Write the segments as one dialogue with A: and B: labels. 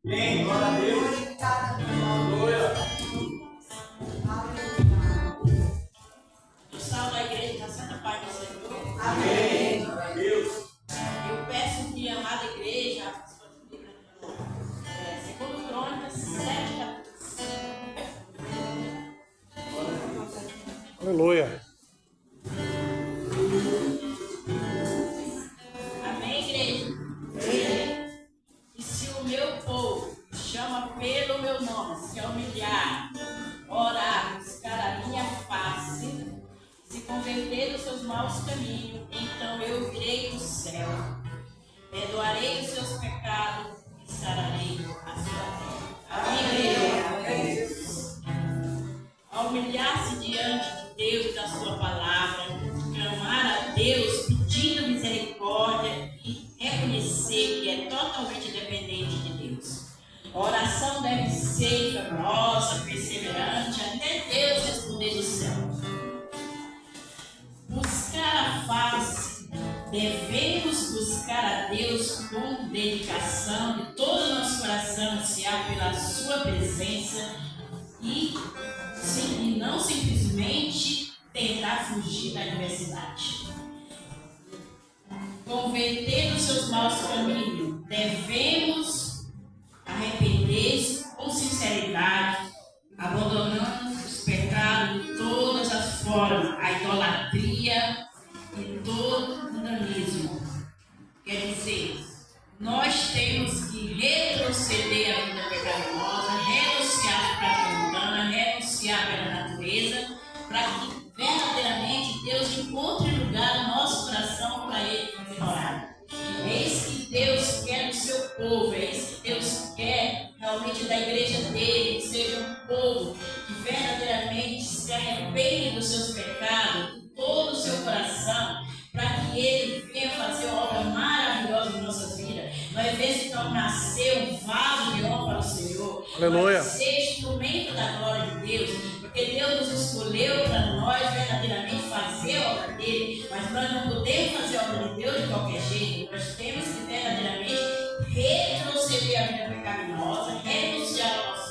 A: Amém. Glória a Deus. Aleluia.
B: Eu salvo a igreja da Santa Paz do Senhor.
A: Amém. Glória a Deus.
B: Eu peço que a amada igreja, segundo Crônicas 7:14.
C: Aleluia.
B: Amém, igreja? E se o meu povo chama pelo meu nome, se humilhar, orar, buscar a minha face, se converter dos seus maus caminhos, então eu virei do céu, perdoarei os seus pecados e sararei a sua terra. Amém, igreja? Ao humilhar-se diante de Deus e da sua palavra, clamar a Deus pedindo misericórdia e reconhecer que é totalmente dependente de Deus. A oração deve ser fervorosa, perseverante, até Deus responder do céu. Buscar a face, devemos buscar a Deus com dedicação de todo o nosso coração, ansiar pela sua presença e não simplesmente tentar fugir da adversidade. Converter os seus maus caminhos, devemos arrepender-se com sinceridade, abandonando os pecados de todas as formas, a idolatria e todo o mundanismo. Quer dizer, nós temos que retroceder à vida pecaminosa, renunciar à prática mundana, renunciar pela natureza, para que verdadeiramente Deus encontre lugar no nosso coração para Ele fazer morada. É isso que Deus quer do seu povo, é isso que Deus quer realmente da igreja dele, que seja um povo que verdadeiramente se arrepende dos seus pecados, de todo o seu coração, para que Ele venha fazer uma obra maravilhosa em nossas vidas. Nós devemos então nascer um vaso de honra para o Senhor.
C: Aleluia.
B: Ser instrumento da glória de Deus, porque Deus nos escolheu para nós verdadeiramente fazer a obra dele, mas nós não podemos fazer a obra de Deus de qualquer jeito. Nós temos que verdadeiramente retroceder a vida pecaminosa, renunciar aos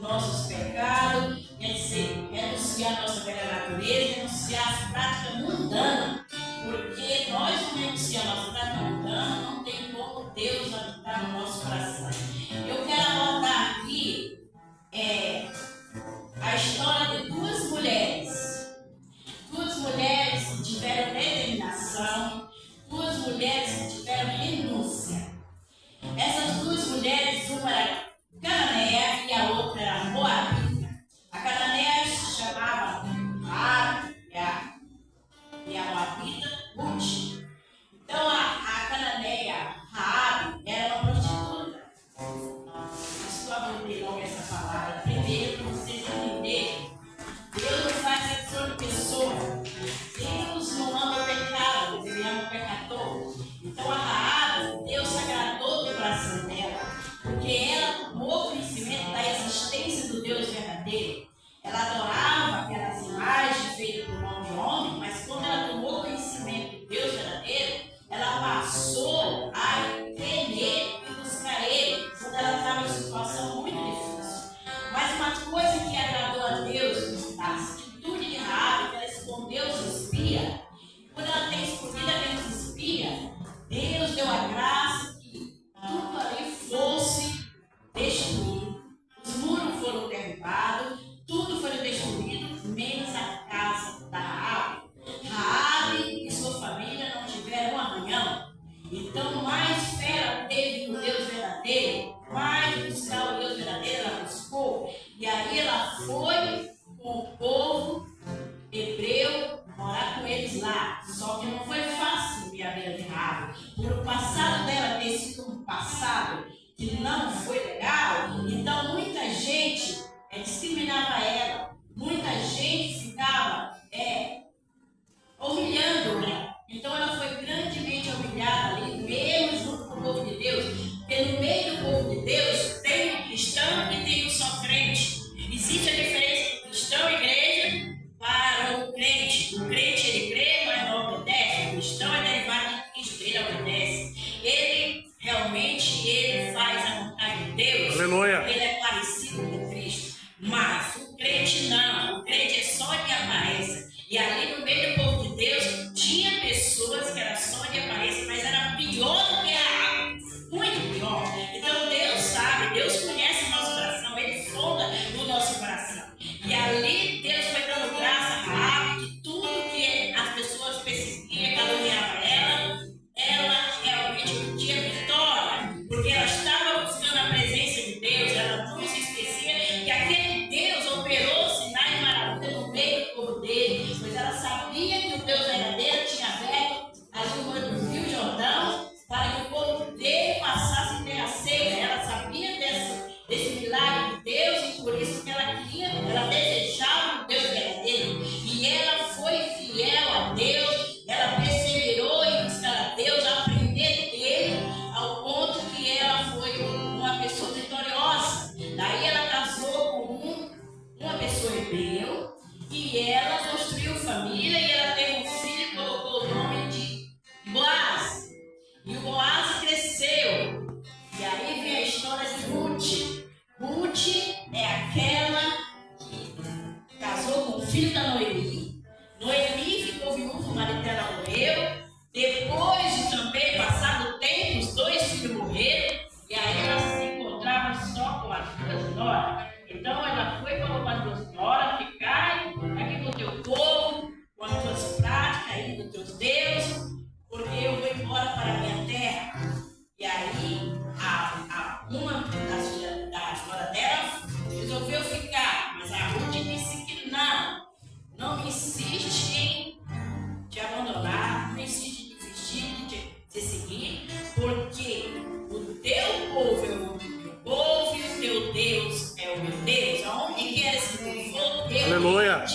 B: nossos pecados, quer dizer, renunciar a nossa velha natureza, renunciar às práticas mundanas, porque nós não renunciamos à nossa prática mundana, não tem como Deus habitar no nosso coração. Eu quero anotar aqui a história de duas mulheres que tiveram determinação, duas mulheres que tiveram renúncia. Essas duas mulheres, uma era cananeia e a outra era moabita. A cananeia se chamava Moab e a
A: Aleluia.
B: Ele é parecido com Cristo. Mas o crente não. O crente é só de aparência. E ali no meio do povo de Deus, tinha pessoas que eram só de aparência, mas era pior do que a água. Muito pior. Então Deus sabe, Deus conhece o nosso coração, Ele sonda o nosso coração. E ali Deus foi dando graça a Raabe, que tudo que as pessoas perseguiam, caluniavam ela realmente tinha vitória. Porque ela estava buscando a presença de Deus, ela não se esquecia que aquele Deus operou sinais maravilhosos no meio do povo dele, pois ela sabia que o Deus verdadeiro tinha aberto ali no Rio Jordão para que o povo dele passasse em terra seca. Ela sabia desse milagre de Deus e por isso que ela desejava o Deus verdadeiro. E ela foi fiel a Deus, ela perseverou em buscar a Deus, aprender dele, ao ponto que ela foi uma pessoa vitoriosa. Daí ela casou com uma pessoa hebreu e ela construiu família e ela teve um filho e colocou o nome de Boaz. E o Boaz cresceu. E aí vem a história de Ruth. Ruth é aquela que casou com o filho da Noemi. Noemi ficou viúva, o marido dela morreu. Depois de também passado o tempo, os dois filhos morreram. E aí ela se encontrava só com as duas noras. Então ela foi falou com as duas noras: ficai aqui com o teu povo, com as tuas práticas aí dos teus deuses, porque eu vou embora para a minha terra. E aí uma das noras dela resolveu ficar, mas a Ruth disse que não insiste em te abandonar, não insiste em desistir de te seguir, porque o teu povo é o meu povo e o teu Deus é o meu Deus. Aonde quer esse povo, eu
A: Aleluia.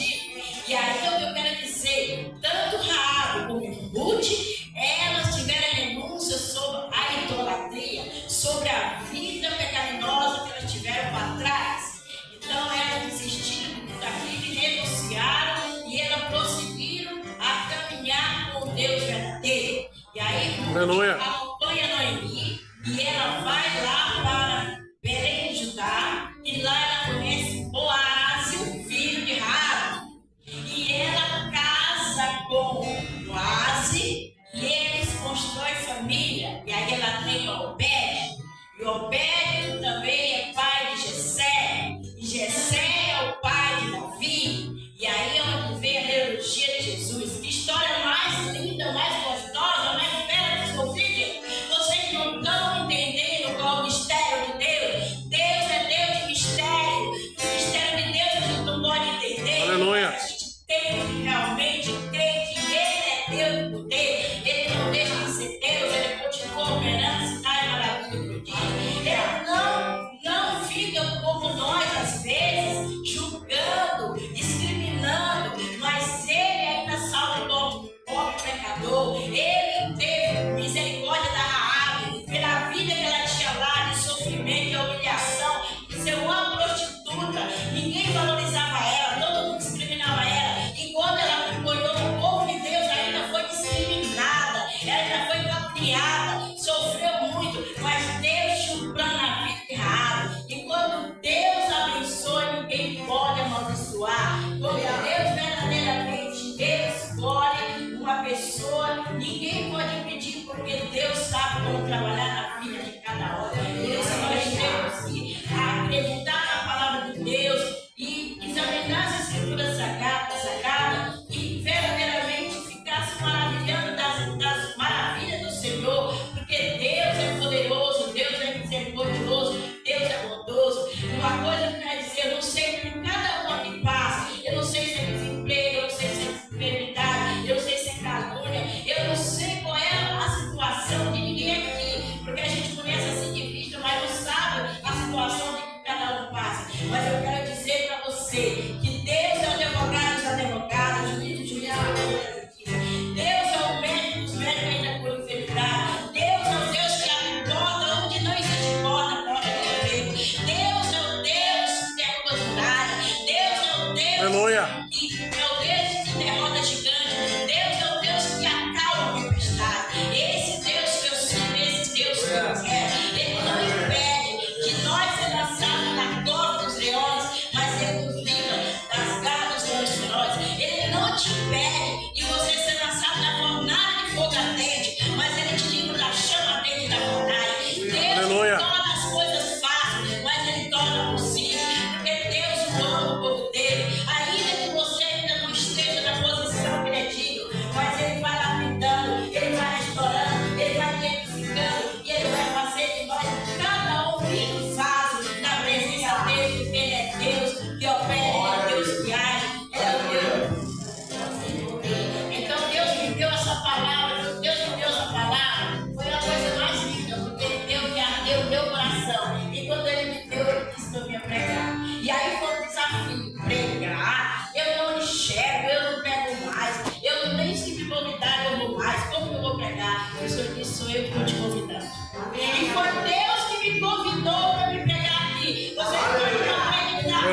B: E aí eu quero dizer, tanto Raabe como Ruth, elas tiveram renúncia sobre a idolatria, sobre a vida pecaminosa que elas tiveram para trás. Então elas desistiram daquilo e renunciaram e elas prosseguiram a caminhar com Deus verdadeiro. E aí
A: Aleluia.
B: Ruth acompanha Noemi e ela vai lá para Belém, Judá, e lá ela conhece Boaz, o filho de Raabe. E ela casa com Boaz e eles constroem família. E aí ela tem Obed. E Obed também é pai de Jessé. E Jessé é o pai de Davi. E aí é onde vem a genealogia de Jesus. Que história mais linda, mais gostosa, mais bela de ouvir. Vocês não estão entendendo qual é o mistério de Deus. Deus é Deus de mistério. O mistério de Deus a gente não pode entender.
A: Aleluia.
B: A gente tem que realmente crer que Ele é Deus do poder. Ele não deixa de ser Deus. Ele continua operando sinais maravilhosos. Ele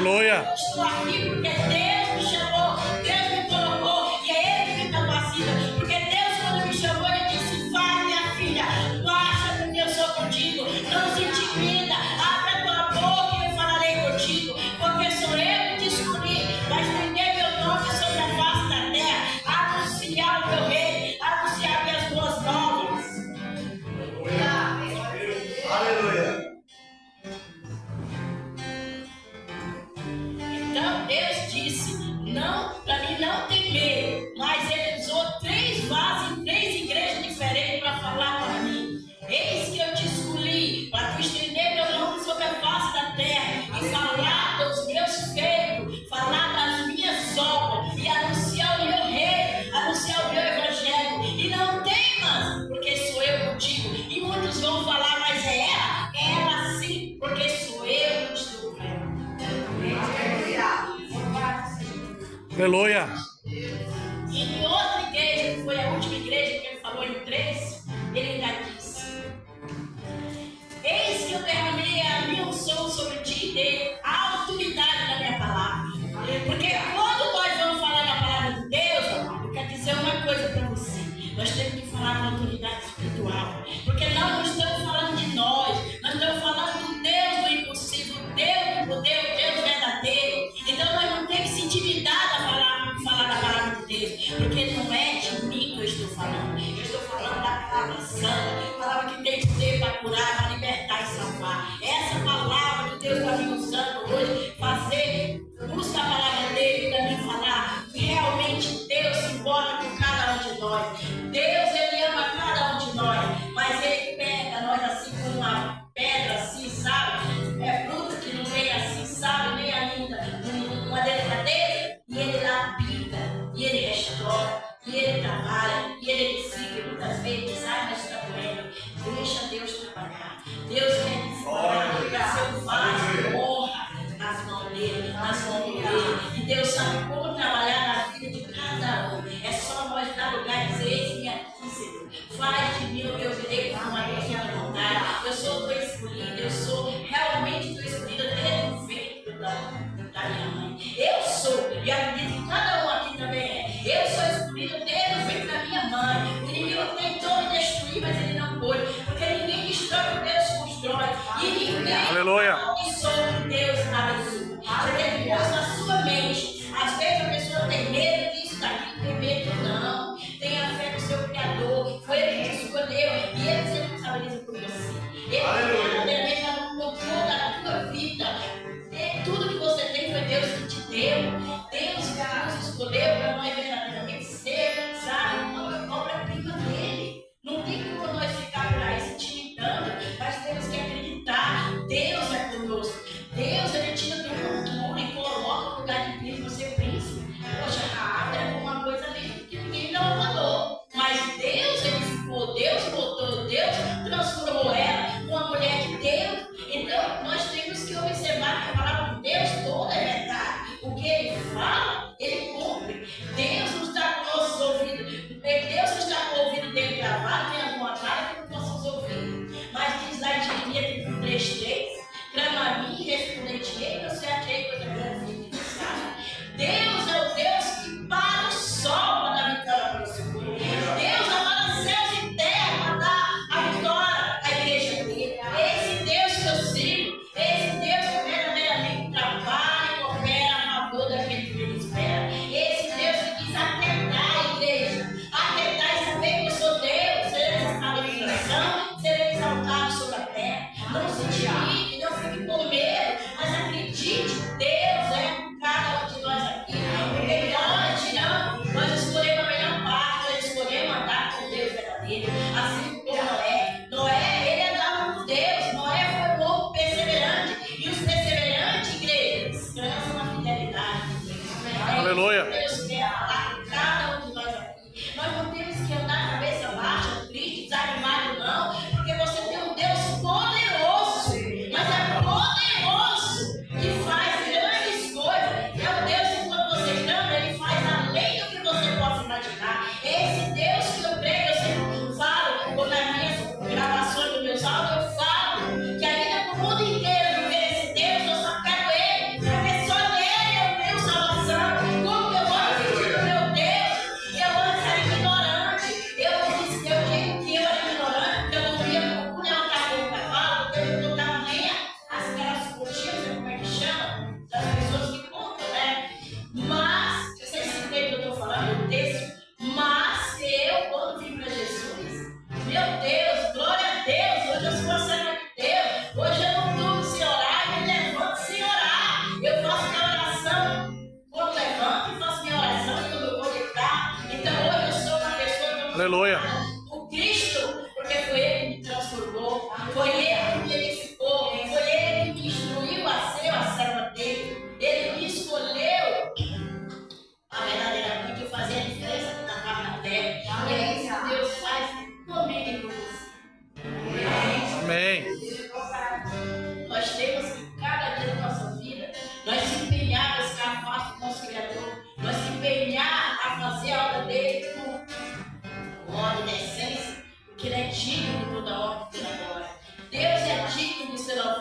C: Aleluia.
B: Eu estou aqui porque Deus me chamou, Deus me colocou e é Ele que me capacita. Porque Deus, quando me chamou, Ele disse: vai, minha filha, basta porque eu sou contigo. Não se intimida, abre a tua boca e eu falarei contigo. Porque sou eu que te escolhi para estender meu nome sobre a face da terra, anunciar o meu rei, anunciar minhas boas novas.
A: Aleluia.
B: Então Deus disse: não, para mim não tem medo. Mas Ele usou 3 vasos em 3 igrejas diferentes para falar para mim. Eis que eu te escolhi para tu estender meu nome sobre a face da terra e falar dos meus feitos, falar das minhas obras e anunciar o meu rei, anunciar o meu evangelho. E não temas, porque sou eu contigo. E muitos vão falar: mas é ela sim, porque sou eu que estou com ela.
C: Aleluia.
B: E em outra igreja, que foi a última igreja que ele falou em 3, ele ainda disse: eis que eu derramei a minha unção sobre ti e dei a autoridade da minha palavra. Porque quando nós vamos falar da palavra de Deus, amado, eu quero dizer uma coisa para você: nós temos que falar com autoridade espiritual. Porque nós não estamos falando de nós estamos falando do Deus do impossível, Deus do poder, o Deus verdadeiro. Então nós não temos que se intimidar da falar da palavra de Deus, porque não é de mim que eu estou falando. Eu estou falando da palavra santa, palavra que tem poder para curar, para libertar e salvar. Essa palavra que Deus está me usando hoje, fazer uso da palavra dele para me falar que realmente Deus se importa com cada um de nós. Deus, Ele ama cada um de nós, mas Ele pega nós assim como uma pedra, assim, sabe? É fruta que não vem assim, sabe? Nem ainda uma delicadeza. E Ele lapida, e Ele restaura, e Ele trabalha, e Ele decide. Muitas vezes diz: ai, mas está doendo. Deixa Deus trabalhar. Deus quer disciplinar, seu vaso, honra nas mãos dele, nas mãos dele. E Deus sabe como trabalhar na vida de cada um. É só nós dar lugar e dizer: eis-me aqui, Senhor. Faz de mim o teu direito, como a minha vontade. Eu sou tua escolhida, eu sou realmente tua escolhida desde o ventre da minha mãe. Eu sou, e acredito que cada um aqui também é. Eu sou escolhida desde o ventre da minha mãe. O inimigo tentou me destruir, mas ele não pôde. Porque ninguém destrói o que Deus constrói. E ninguém abençoa o que Deus abençoa. Você tem que pôr na sua mente. Às vezes a pessoa tem medo disso, daqui, tem medo não. Tenha fé no seu Criador. Foi Ele que te escolheu. E Ele se responsabiliza por você. Ele está no controle da tua vida. Tudo que você tem foi Deus que te deu. Deus que nos escolheu para nós verdadeiramente ser, sabe, uma obra-prima dele. Não tem como nós ficar por aí se intimidando, mas temos que acreditar. Deus é conosco. Deus, Ele tira do controle e coloca no lugar de príncipe, você príncipe. Poxa, a árvore é uma coisa ali que ninguém dá um valor. Mas Deus, Ele ficou, Deus botou, Deus transformou ela numa mulher de Deus. Então, nós temos que observar que a palavra de Deus toda é verdade. O que Ele fala, Ele cumpre. Deus não está com nossos ouvidos. Deus não está com o ouvido dele gravado, tem alguma falha que não possamos ouvir. Mas diz lá em Jeremias 33, clama a mim e responder-te-ei, eu sei achei coisa grande, sabe? Deus é o Deus que para o sol para dar vitória para o seu povo. Deus abala céus e terra para dar a vitória à igreja dele. Esse Deus que eu sirvo, esse Deus que verdadeiramente trabalha e opera a favor daquele que ele espera. Esse Deus que quis atentar a igreja, atentar e saber que eu sou Deus, ser exaltado em coração, ser exaltado sobre a terra. Não se intimide, não fique com medo, mas acredite, Deus é com cada um de nós aqui. Porque nós escolhemos a melhor parte, nós escolhemos andar com Deus verdadeiro, assim como Noé. Noé, ele andava com Deus. Noé foi um homem perseverante. E os perseverantes, igreja, descansam na fidelidade de Deus.
C: Aleluia.
B: Deus quer falar com cada um de nós aqui. Nós não temos que andar cabeça baixa, triste, desanimado, não. Porque você tem um Deus poderoso. Mas é poderoso. Que faz grandes coisas. É o Deus que quando você clama, Ele faz além do que você possa imaginar. Esse Deus que eu prego, eu sempre falo, ou nas minhas gravações dos meus áudios, eu falo que ainda para o mundo inteiro viver esse Deus, eu só quero Ele. Porque só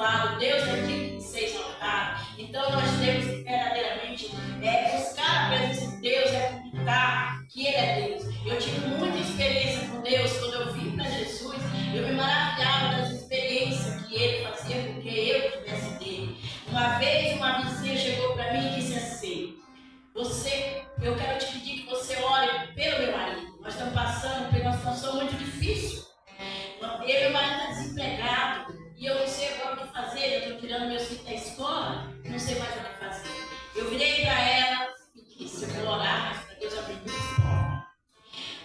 B: louvado, Deus é digno de ser exaltado. Então nós temos que verdadeiramente buscar a presença de Deus, acreditar que Ele é Deus. Eu tive muita experiência com Deus quando eu vim para Jesus. Eu me maravilhava das experiências que Ele fazia com que eu tivesse dele. Uma vez uma vizinha chegou para mim e disse assim: eu quero te pedir que você ore pelo meu marido. Nós estamos passando por uma situação muito difícil. Meu marido está desempregado e eu não sei agora o que fazer. Eu estou tirando meus filhos da escola, não sei mais o que fazer. Eu virei para ela e disse: eu vou orar, mas para Deus abrir duas portas.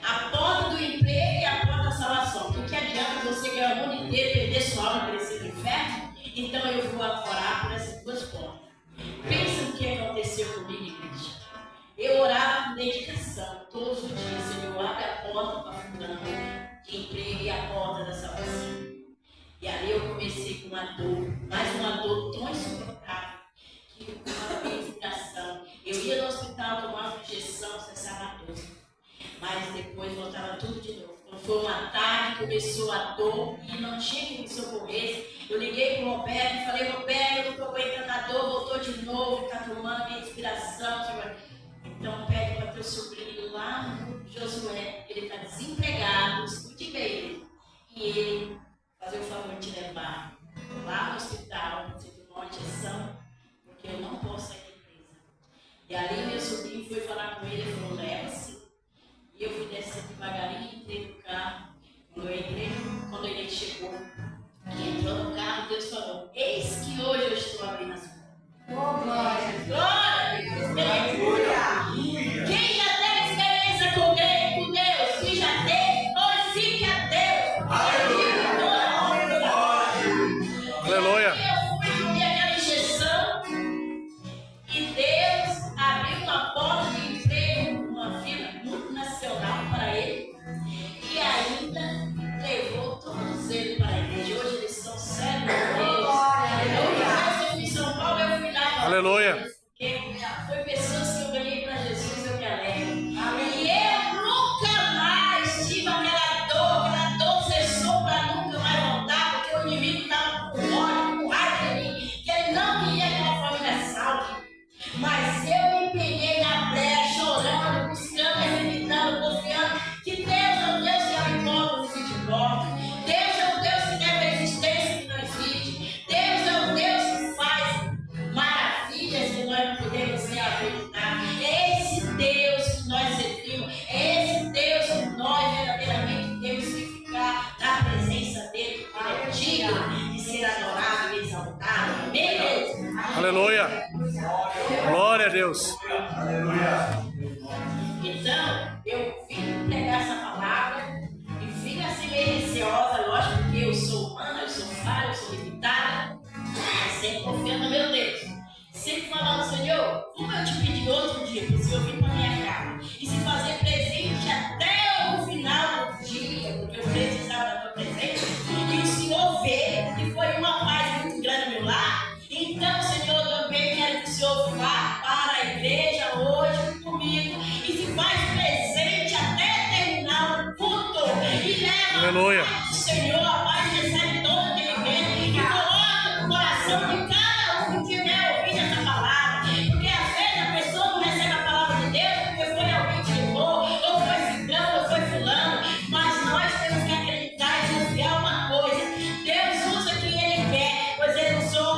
B: A porta do emprego e a porta da salvação. Porque adianta você ganhar o mundo inteiro, perder sua alma e perecer no inferno? Então eu vou orar por essas duas portas. Pensa no que aconteceu comigo, igreja. Eu orava com dedicação todos os dias. Senhor, abre a porta para fulano de emprego e a porta da salvação. E ali eu comecei com uma dor, mas uma dor tão insuportável que eu tomava minha inspiração. Eu ia no hospital, tomava uma injeção, cessava a dor. Mas depois voltava tudo de novo. Então foi uma tarde, começou a dor e não tinha que me socorrer. Eu liguei para o Roberto e falei: Roberto, eu não estou aguentando a dor, voltou de novo, está tomando minha inspiração. Então pede para teu sobrinho lá no Josué, ele está desempregado, escute bem, e ele fazer o favor de te levar lá no hospital, você tomar uma injeção, porque eu não posso sair da empresa. E ali meu sobrinho foi falar com ele e falou: leva-se. E eu fui descendo devagarinho, entrei no carro. Quando ele chegou e entrou no carro, Deus falou: eis que hoje eu estou abrindo as portas. Glória a Deus! Quem já teve experiência com Deus? Quem já teve, glorifique a Deus!
C: Aleluia!
B: Eu fui ter aquela injeção e Deus abriu uma porta de emprego, uma firma multinacional para ele, e ainda levou todos eles para a igreja. Hoje eles são servos de Deus. Eu fui em São Paulo, eu fui lá.
C: Aleluia!
B: Foi pessoas que eu ganhei para Jesus, eu me alegro. E eu nunca mais tive aquela dor cessou para nunca mais voltar, porque o inimigo estava com ódio, com raiva de mim, que ele não queria que aquela família salve. Mas eu me empenhei na brecha, chorando, buscando, acreditando, confiando que Deus é o Deus que abre portas no futebol. Deus é o Deus que nega a existência que não existe. Deus é o Deus que faz maravilhas que nós não podemos nem acreditar. É esse Deus que nós servimos. É esse Deus que nós verdadeiramente temos que ficar na presença dele, porque ele é digno de ser adorado e exaltado. Amém, Deus?
C: Aleluia! Glória a Deus!
B: Então, eu vim pregar essa palavra e vim assim meio receosa, lógico, porque eu sou humana, eu sou falha, eu sou limitada, mas sempre confiando no meu Deus. Sempre falando: Senhor, como eu te pedi outro dia para o Senhor vir para minha casa e se fazer presente até o final do dia, porque eu precisava da tua presença, e o Senhor vê que foi uma paz muito grande no meu lar. Então, Senhor, eu também quero que o Senhor vá para a igreja hoje comigo e se faz presente até terminar o culto e leva
C: Aleluia.
B: a paz do Senhor, a paz que recebe todo aquele bem, e coloca no coração de cada um que estiver ouvindo essa palavra, porque às vezes a pessoa não recebe a palavra de Deus porque foi alguém que levou, ou foi ciclano, ou foi fulano, mas nós temos que acreditar e confiar uma coisa: Deus usa quem Ele quer, pois eu não sou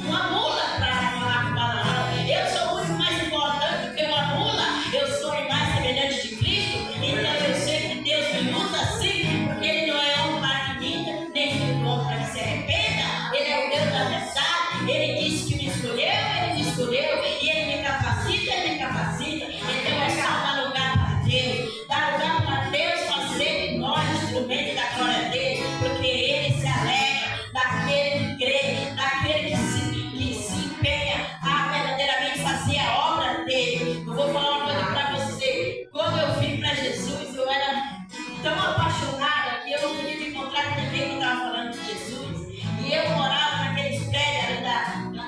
B: uma mula para falar com Balaão. Eu sou muito mais importante do que uma mula. Eu sou mais semelhante de Cristo. Então eu sei que Deus me usa assim, porque Ele não é homem para que minta, nem filho do homem para que se arrependa. Ele é o Deus da verdade. Ele disse que me escolheu, Ele me escolheu, e Ele me capacita, Ele me capacita. Então é só dar lugar para Deus, dar lugar para Deus fazer de nós instrumentos da glória dele, porque Ele se alegra daquele que crê, daquele que se empenha a verdadeiramente fazer a obra dele. Eu vou falar uma coisa para você: quando eu vim para Jesus, eu era tão apaixonada que eu não podia me encontrar com ninguém que estava falando de Jesus. E eu morava naqueles prédios ali da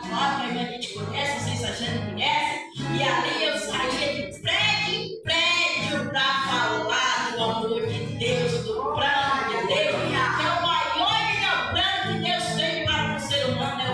B: Copa, que a gente conhece, não sei se a gente conhece, e ali eu saía de prédio em prédio para falar do amor de Deus, do plano de Deus, que é o maior e melhor plano que Deus tem para o ser humano.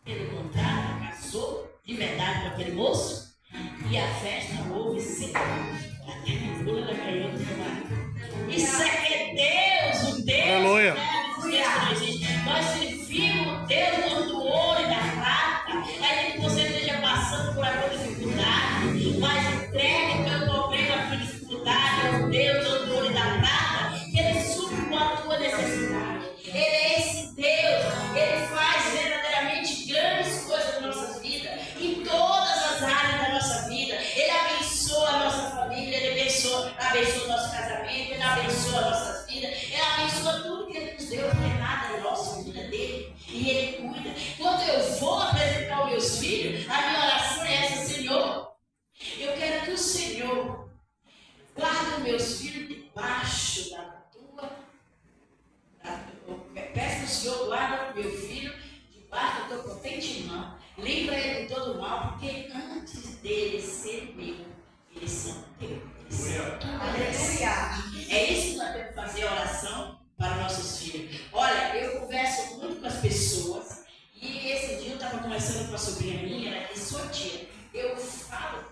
B: Pelo contrário, casou de verdade com aquele moço e a festa houve sempre. Até a bula ela ganhou do meu marido. Isso é que é Deus, o Deus.
C: Aleluia.
B: Não existe. Nós servimos o Deus do ouro e da prata. Ainda que você esteja passando por alguma dificuldade, mas entregue o teu problema, a tua dificuldade ao Deus do ouro e da prata, que Ele supre com a tua necessidade. Ele é esse Deus, Ele faz verdadeiramente grandes coisas na nossa vida, em todas as áreas da nossa vida. Ele abençoa a nossa família, Ele abençoa o nosso casamento, Ele abençoa as nossas vidas, Ele abençoa tudo que Ele nos deu, porque nada é nosso, tudo é dele, e Ele cuida. Quando eu vou apresentar os meus filhos, a minha oração é essa: Senhor, eu quero que o Senhor guarde os meus filhos debaixo da tua. Peço ao Senhor, guarda o meu filho debaixo da tua potente mão, livra ele de todo mal, porque antes dele ser meu, eles são teus. É isso que nós temos que fazer, oração para nossos filhos. Olha, eu converso muito com as pessoas, e esse dia eu estava conversando com a sobrinha minha, ela disse: sua tia, eu falo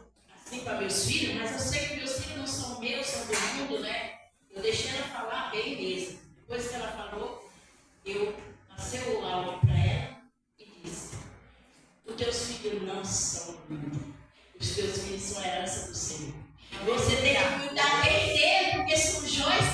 B: assim para meus filhos, mas eu sei que meus filhos não são meus, são do mundo, né? Eu deixei ela falar bem mesmo. Depois que ela falou, eu passei o áudio para ela e disse: os teus filhos não são do mundo, os teus filhos são a herança do Senhor. Você tem que cuidar bem dele, porque são joias